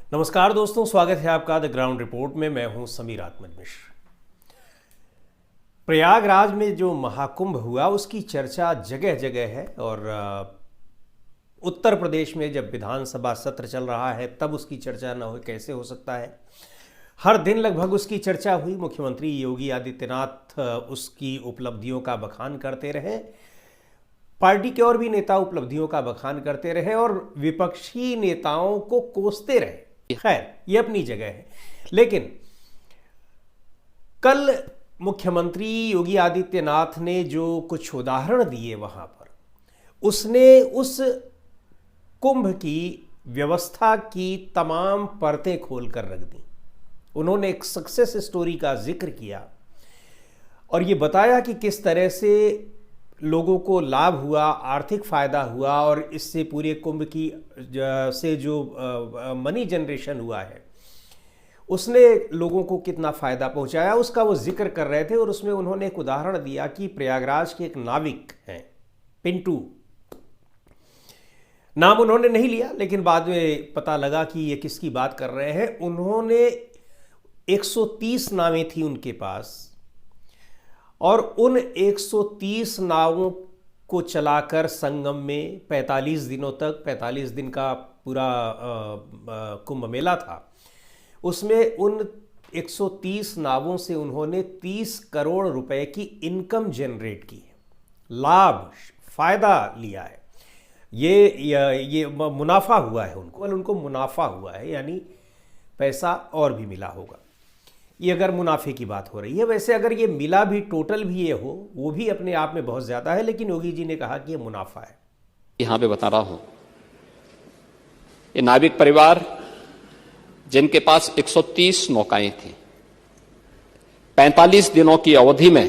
नमस्कार दोस्तों, स्वागत है आपका द ग्राउंड रिपोर्ट में। मैं हूं समीर आत्मज मिश्र। प्रयागराज में जो महाकुंभ हुआ उसकी चर्चा जगह जगह है और उत्तर प्रदेश में जब विधानसभा सत्र चल रहा है तब उसकी चर्चा न हो कैसे हो सकता है। हर दिन लगभग उसकी चर्चा हुई। मुख्यमंत्री योगी आदित्यनाथ उसकी उपलब्धियों का बखान करते रहे, पार्टी के और भी नेता उपलब्धियों का बखान करते रहे और विपक्षी नेताओं को कोसते रहे। खैर, ये अपनी जगह है, लेकिन कल मुख्यमंत्री योगी आदित्यनाथ ने जो कुछ उदाहरण दिए वहां पर, उसने उस कुंभ की व्यवस्था की तमाम परतें खोलकर रख दी। उन्होंने एक सक्सेस स्टोरी का जिक्र किया और ये बताया कि किस तरह से लोगों को लाभ हुआ, आर्थिक फ़ायदा हुआ और इससे पूरे कुंभ की से जो मनी जनरेशन हुआ है उसने लोगों को कितना फ़ायदा पहुंचाया, उसका वो जिक्र कर रहे थे। और उसमें उन्होंने एक उदाहरण दिया कि प्रयागराज के एक नाविक हैं, पिंटू, नाम उन्होंने नहीं लिया लेकिन बाद में पता लगा कि ये किसकी बात कर रहे हैं। उन्होंने 130 नावें थी उनके पास और उन 130 नावों को चलाकर संगम में 45 दिनों तक, 45 दिन का पूरा कुंभ मेला था, उसमें उन 130 नावों से उन्होंने 30 करोड़ रुपए की इनकम जनरेट की है, लाभ, फायदा लिया है। ये मुनाफा हुआ है उनको मुनाफा हुआ है, यानी पैसा और भी मिला होगा। ये अगर मुनाफे की बात हो रही है, वैसे अगर ये मिला भी, टोटल भी ये हो, वो भी अपने आप में बहुत ज्यादा है, लेकिन योगी जी ने कहा कि ये मुनाफा है। यहां पे बता रहा हूं, ये नाविक परिवार जिनके पास 130 नौकाएं थी, 45 दिनों की अवधि में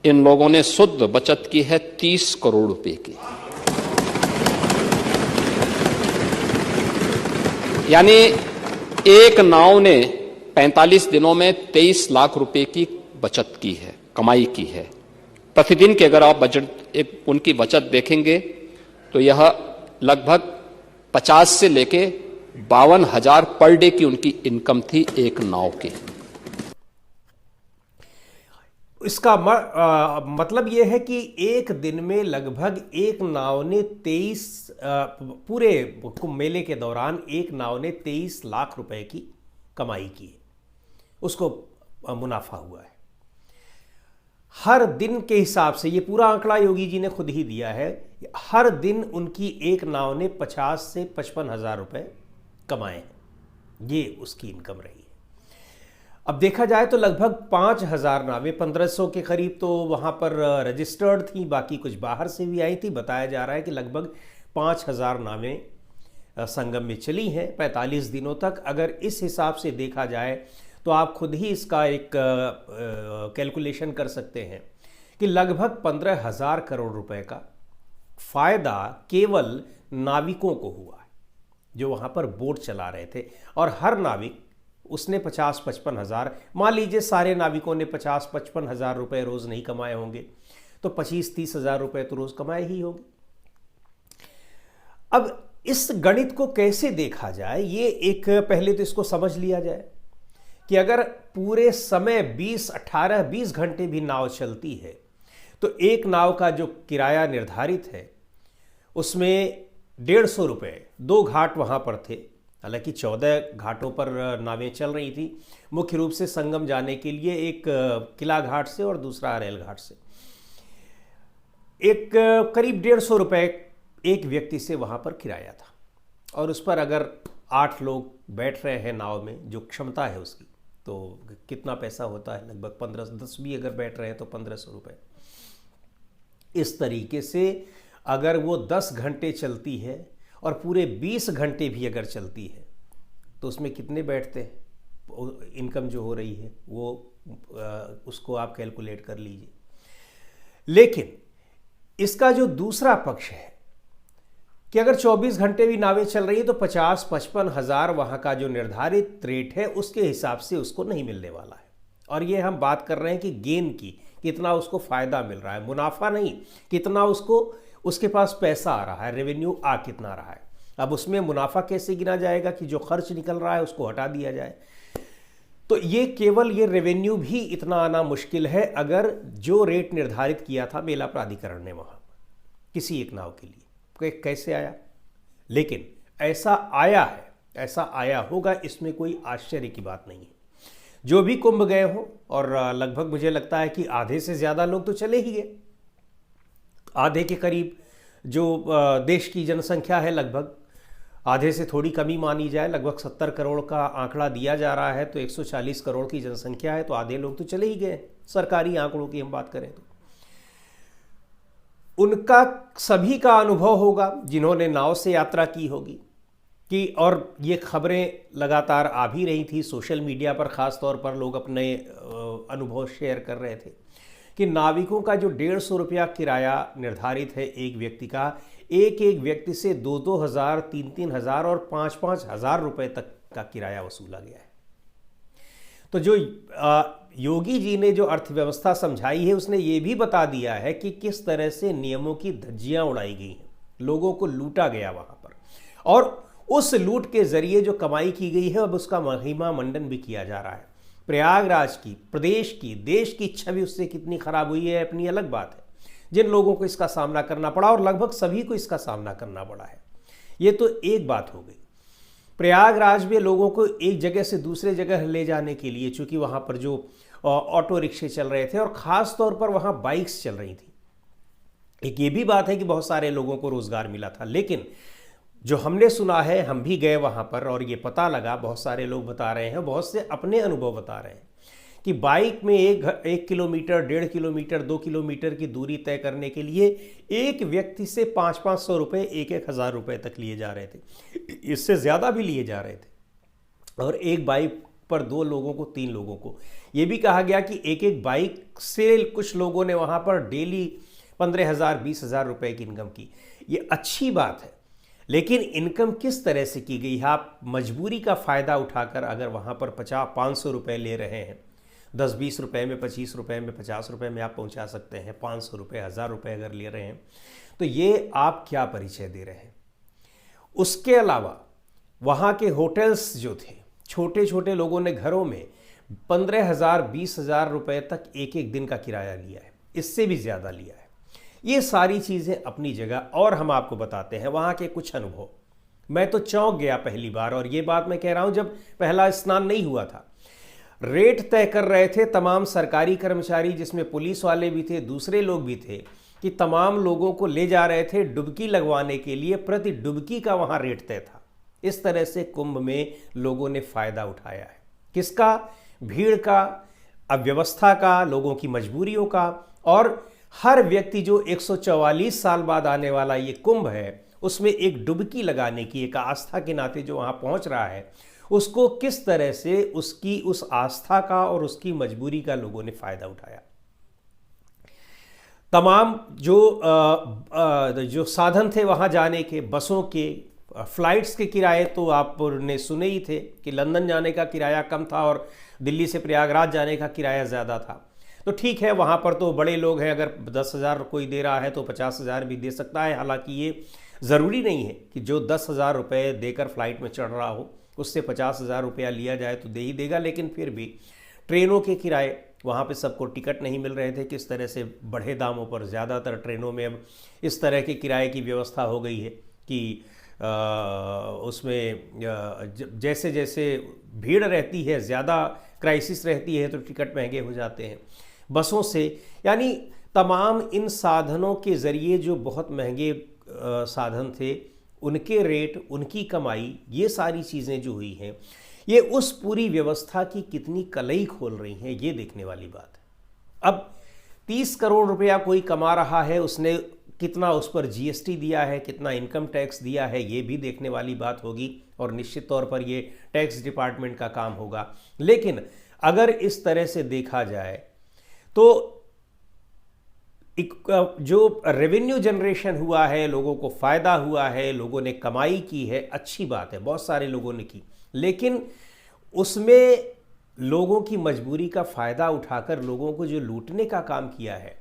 इन लोगों ने शुद्ध बचत की है 30 करोड़ रुपए की। यानी एक नाव ने 45 दिनों में 23 लाख रुपए की बचत की है, कमाई की है। प्रतिदिन की अगर आप उनकी बचत देखेंगे तो यह लगभग 50 से लेके 52,000 पर डे की उनकी इनकम थी एक नाव की। इसका मतलब यह है कि एक दिन में लगभग एक नाव ने 23 पूरे कुंभ मेले के दौरान एक नाव ने 23 लाख रुपए की कमाई की, उसको मुनाफा हुआ है। हर दिन के हिसाब से ये पूरा आंकड़ा योगी जी ने खुद ही दिया है। हर दिन उनकी एक नाव ने 50 से 55 हजार रुपए कमाए हैं, ये उसकी इनकम रही है। अब देखा जाए तो लगभग 5,000 नावें, 1,500 के करीब तो वहाँ पर रजिस्टर्ड थी, बाकी कुछ बाहर से भी आई थी। बताया जा रहा है कि लगभग 5,000 नावें संगम में चली हैं 45 दिनों तक। अगर इस हिसाब से देखा जाए तो आप खुद ही इसका एक कैलकुलेशन कर सकते हैं कि लगभग 15,000 करोड़ रुपए का फायदा केवल नाविकों को हुआ है जो वहाँ पर बोट चला रहे थे। और हर नाविक, उसने 50-55 हजार, मान लीजिए सारे नाविकों ने 50-55 हजार रुपए रोज नहीं कमाए होंगे तो 25-30 हजार रुपए तो रोज कमाए ही होंगे। अब इस गणित को कैसे देखा जाए, ये एक पहले तो इसको समझ लिया जाए कि अगर पूरे समय 20 घंटे भी नाव चलती है तो एक नाव का जो किराया निर्धारित है उसमें 150 रुपये, 2 घाट वहां पर थे, हालांकि 14 घाटों पर नावें चल रही थी। मुख्य रूप से संगम जाने के लिए एक किला घाट से और दूसरा रेल घाट से, एक करीब 150 रुपये एक व्यक्ति से वहां पर किराया था। और उस पर अगर 8 लोग बैठ रहे हैं नाव में, जो क्षमता है उसकी, तो कितना पैसा होता है, लगभग 10 भी अगर बैठ रहे हैं तो 1,500 रुपये। इस तरीके से अगर वो 10 घंटे चलती है और पूरे 20 घंटे भी अगर चलती है तो उसमें कितने बैठते हैं, इनकम जो हो रही है वो उसको आप कैलकुलेट कर लीजिए। लेकिन इसका जो दूसरा पक्ष है कि अगर 24 घंटे भी नावें चल रही है तो 50-55 हजार वहां का जो निर्धारित रेट है उसके हिसाब से उसको नहीं मिलने वाला है। और ये हम बात कर रहे हैं कि गेन की, कितना उसको फायदा मिल रहा है, मुनाफा नहीं, कितना उसको उसके पास पैसा आ रहा है, रेवेन्यू आ कितना रहा है। अब उसमें मुनाफा कैसे गिना जाएगा कि जो खर्च निकल रहा है उसको हटा दिया जाए। तो ये केवल ये रेवेन्यू भी इतना आना मुश्किल है अगर जो रेट निर्धारित किया था मेला प्राधिकरण ने वहाँ किसी एक नाव के लिए कैसे आया। लेकिन ऐसा आया है, ऐसा आया होगा, इसमें कोई आश्चर्य की बात नहीं है। जो भी कुंभ गए हो, और लगभग मुझे लगता है कि आधे से ज़्यादा लोग तो चले ही गए, आधे के करीब जो देश की जनसंख्या है, लगभग आधे से थोड़ी कमी मानी जाए, लगभग 70 करोड़ का आंकड़ा दिया जा रहा है, तो 140 करोड़ की जनसंख्या है, तो आधे लोग तो चले ही गए। सरकारी आंकड़ों की हम बात करें तो उनका सभी का अनुभव होगा जिन्होंने नाव से यात्रा की होगी कि, और ये खबरें लगातार आ भी रही थी सोशल मीडिया पर, ख़ास तौर पर लोग अपने अनुभव शेयर कर रहे थे कि नाविकों का जो 150 रुपया किराया निर्धारित है एक व्यक्ति का, एक एक व्यक्ति से 2-2 हज़ार, 3-3 हज़ार और 5-5 हज़ार रुपये तक का किराया वसूला गया है। तो जो योगी जी ने जो अर्थव्यवस्था समझाई है, उसने ये भी बता दिया है कि किस तरह से नियमों की धज्जियां उड़ाई गई हैं, लोगों को लूटा गया वहाँ पर, और उस लूट के जरिए जो कमाई की गई है अब उसका महिमा मंडन भी किया जा रहा है। प्रयागराज की, प्रदेश की, देश की छवि उससे कितनी खराब हुई है अपनी अलग बात है। जिन लोगों को इसका सामना करना पड़ा, और लगभग सभी को इसका सामना करना पड़ा है, ये तो एक बात हो गई। प्रयागराज में लोगों को एक जगह से दूसरे जगह ले जाने के लिए, चूंकि वहाँ पर जो ऑटो रिक्शे चल रहे थे और ख़ास तौर पर वहाँ बाइक्स चल रही थी, एक ये भी बात है कि बहुत सारे लोगों को रोज़गार मिला था। लेकिन जो हमने सुना है, हम भी गए वहाँ पर और ये पता लगा, बहुत सारे लोग बता रहे हैं, बहुत से अपने अनुभव बता रहे हैं कि बाइक में 1 किलोमीटर, 1.5 किलोमीटर, 2 किलोमीटर की दूरी तय करने के लिए एक व्यक्ति से 500-500 रुपये, 1-1 हज़ार रुपये तक लिए जा रहे थे, इससे ज़्यादा भी लिए जा रहे थे। और एक बाइक पर 2 लोगों को, 3 लोगों को, ये भी कहा गया कि एक एक बाइक से कुछ लोगों ने वहाँ पर डेली 15,000, 20,000 रुपये की इनकम की। ये अच्छी बात है, लेकिन इनकम किस तरह से की गई है? आप मजबूरी का फ़ायदा उठाकर अगर वहाँ पर 50-500 रुपये ले रहे हैं, 10-20 रुपये में, 25 रुपये में, 50 रुपये में आप पहुँचा सकते हैं, 500 रुपये, 1000 रुपये अगर ले रहे हैं, तो ये आप क्या परिचय दे रहे हैं? उसके अलावा वहाँ के होटल्स जो थे, छोटे छोटे लोगों ने घरों में 15,000, 20,000 रुपये तक एक एक दिन का किराया लिया है, इससे भी ज़्यादा लिया है। ये सारी चीज़ें अपनी जगह, और हम आपको बताते हैं वहाँ के कुछ अनुभव। मैं तो चौंक गया पहली बार, और ये बात मैं कह रहा हूँ जब पहला स्नान नहीं हुआ था। रेट तय कर रहे थे तमाम सरकारी कर्मचारी, जिसमें पुलिस वाले भी थे, दूसरे लोग भी थे, कि तमाम लोगों को ले जा रहे थे डुबकी लगवाने के लिए, प्रति डुबकी का वहाँ रेट तय था। इस तरह से कुंभ में लोगों ने फ़ायदा उठाया है। किसका? भीड़ का, अव्यवस्था का, लोगों की मजबूरियों का। और हर व्यक्ति जो 144 साल बाद आने वाला ये कुंभ है, उसमें एक डुबकी लगाने की, एक आस्था के नाते जो वहाँ पहुँच रहा है, उसको किस तरह से उसकी उस आस्था का और उसकी मजबूरी का लोगों ने फ़ायदा उठाया। तमाम जो साधन थे वहाँ जाने के, बसों के, फ्लाइट्स के किराए तो आपने सुने ही थे कि लंदन जाने का किराया कम था और दिल्ली से प्रयागराज जाने का किराया ज़्यादा था। तो ठीक है, वहाँ पर तो बड़े लोग हैं, अगर 10,000 कोई दे रहा है तो 50,000 भी दे सकता है। हालांकि ये ज़रूरी नहीं है कि जो 10,000 रुपये देकर फ्लाइट में चढ़ रहा हो उससे 50,000 रुपया लिया जाए तो दे ही देगा। लेकिन फिर भी ट्रेनों के किराए, वहाँ पे सबको टिकट नहीं मिल रहे थे, किस तरह से बढ़े दामों पर ज़्यादातर ट्रेनों में अब इस तरह के किराए की व्यवस्था हो गई है कि उसमें जैसे जैसे भीड़ रहती है, ज़्यादा क्राइसिस रहती है, तो टिकट महंगे हो जाते हैं। बसों से, यानी तमाम इन साधनों के ज़रिए जो बहुत महंगे साधन थे, उनके रेट, उनकी कमाई, ये सारी चीज़ें जो हुई हैं, ये उस पूरी व्यवस्था की कितनी कलई खोल रही हैं, ये देखने वाली बात है। अब 30 करोड़ रुपया कोई कमा रहा है, उसने कितना उस पर जीएसटी दिया है, कितना इनकम टैक्स दिया है, ये भी देखने वाली बात होगी, और निश्चित तौर पर ये टैक्स डिपार्टमेंट का काम होगा। लेकिन अगर इस तरह से देखा जाए तो जो रेवेन्यू जनरेशन हुआ है, लोगों को फ़ायदा हुआ है, लोगों ने कमाई की है, अच्छी बात है, बहुत सारे लोगों ने की। लेकिन उसमें लोगों की मजबूरी का फ़ायदा उठाकर लोगों को जो लूटने का काम किया है,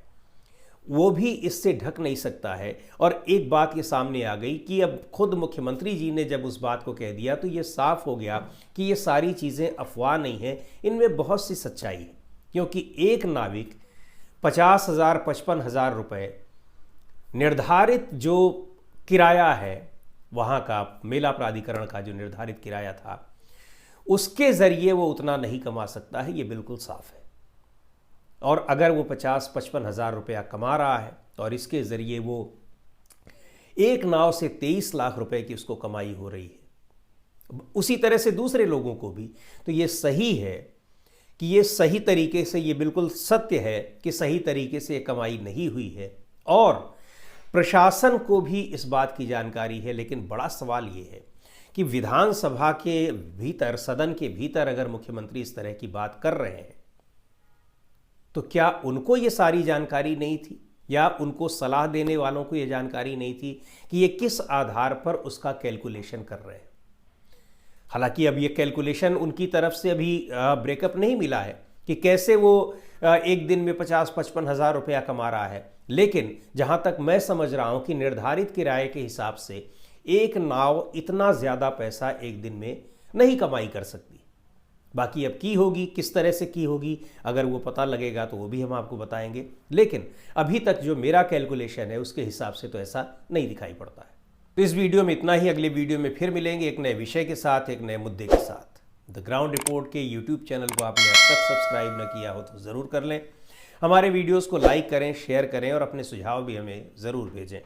वो भी इससे ढक नहीं सकता है। और एक बात ये सामने आ गई कि अब खुद मुख्यमंत्री जी ने जब उस बात को कह दिया तो ये साफ हो गया कि ये सारी चीज़ें अफवाह नहीं हैं, इनमें बहुत सी सच्चाई है। क्योंकि एक नाविक 50,000 55,000 रुपये निर्धारित जो किराया है, वहाँ का मेला प्राधिकरण का जो निर्धारित किराया था, उसके ज़रिए वो उतना नहीं कमा सकता है, ये बिल्कुल साफ है। और अगर वो 50-55 हज़ार रुपया कमा रहा है और इसके ज़रिए वो एक नाव से 23 लाख रुपए की उसको कमाई हो रही है, उसी तरह से दूसरे लोगों को भी, तो ये सही है कि ये सही तरीके से, ये बिल्कुल सत्य है कि सही तरीके से कमाई नहीं हुई है और प्रशासन को भी इस बात की जानकारी है। लेकिन बड़ा सवाल ये है कि विधानसभा के भीतर, सदन के भीतर अगर मुख्यमंत्री इस तरह की बात कर रहे हैं तो क्या उनको ये सारी जानकारी नहीं थी, या उनको सलाह देने वालों को ये जानकारी नहीं थी कि ये किस आधार पर उसका कैलकुलेशन कर रहे हैं। हालांकि अब ये कैलकुलेशन उनकी तरफ से अभी ब्रेकअप नहीं मिला है कि कैसे वो एक दिन में 50-55 हज़ार रुपया कमा रहा है, लेकिन जहां तक मैं समझ रहा हूं कि निर्धारित किराए के हिसाब से एक नाव इतना ज़्यादा पैसा एक दिन में नहीं कमाई कर सकती। बाकी अब की होगी, किस तरह से की होगी, अगर वो पता लगेगा तो वो भी हम आपको बताएंगे। लेकिन अभी तक जो मेरा कैलकुलेशन है उसके हिसाब से तो ऐसा नहीं दिखाई पड़ता है। तो इस वीडियो में इतना ही। अगले वीडियो में फिर मिलेंगे एक नए विषय के साथ, एक नए मुद्दे के साथ। द ग्राउंड रिपोर्ट के यूट्यूब चैनल को आपने अब तक सब्सक्राइब न किया हो तो ज़रूर कर लें। हमारे वीडियोज़ को लाइक करें, शेयर करें और अपने सुझाव भी हमें ज़रूर भेजें।